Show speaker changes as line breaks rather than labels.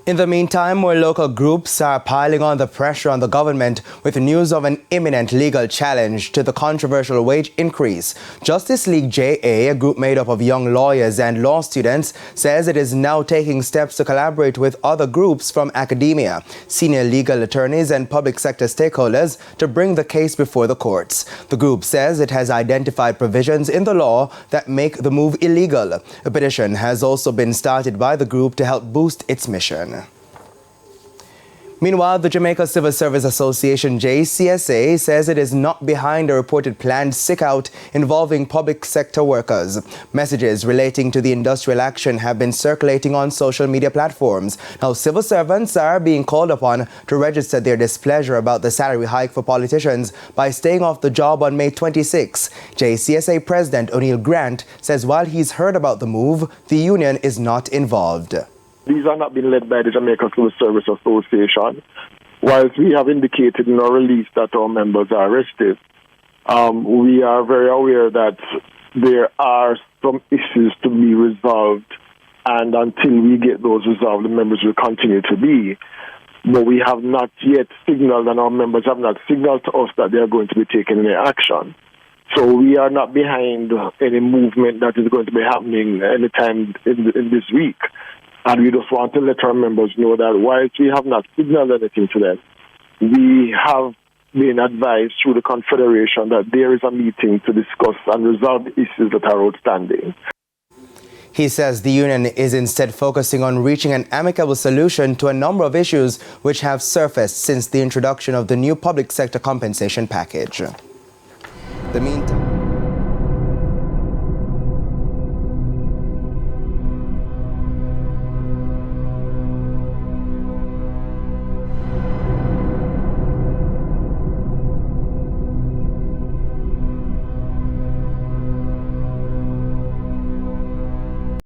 In the meantime, more local groups are piling on the pressure on the government with news of an imminent legal challenge to the controversial wage increase. Justice League JA, a group made up of young lawyers and law students, says it is now taking steps to collaborate with other groups from academia, senior legal attorneys and public sector stakeholders to bring the case before the courts. The group says it has identified provisions in the law that make the move illegal. A petition has also been started by the group to help boost its mission. Meanwhile, the Jamaica Civil Service Association, JCSA, says it is not behind a reported planned sick-out involving public sector workers. Messages relating to the industrial action have been circulating on social media platforms. Now, civil servants are being called upon to register their displeasure about the salary hike for politicians by staying off the job on May 26. JCSA President O'Neill Grant says while he's heard about the move, the union is not involved.
These are not being led by the Jamaica Civil Service Association. Whilst we have indicated in our release that our members are arrested, we are very aware that there are some issues to be resolved, and until we get those resolved, the members will continue to be. But we have not yet signaled, and our members have not signaled to us that they are going to be taking any action. So we are not behind any movement that is going to be happening anytime in this week. And we just want to let our members know that whilst we have not signaled anything to them, we have been advised through the Confederation that there is a meeting to discuss and resolve the issues that are outstanding.
He says the union is instead focusing on reaching an amicable solution to a number of issues which have surfaced since the introduction of the new public sector compensation package. The meantime.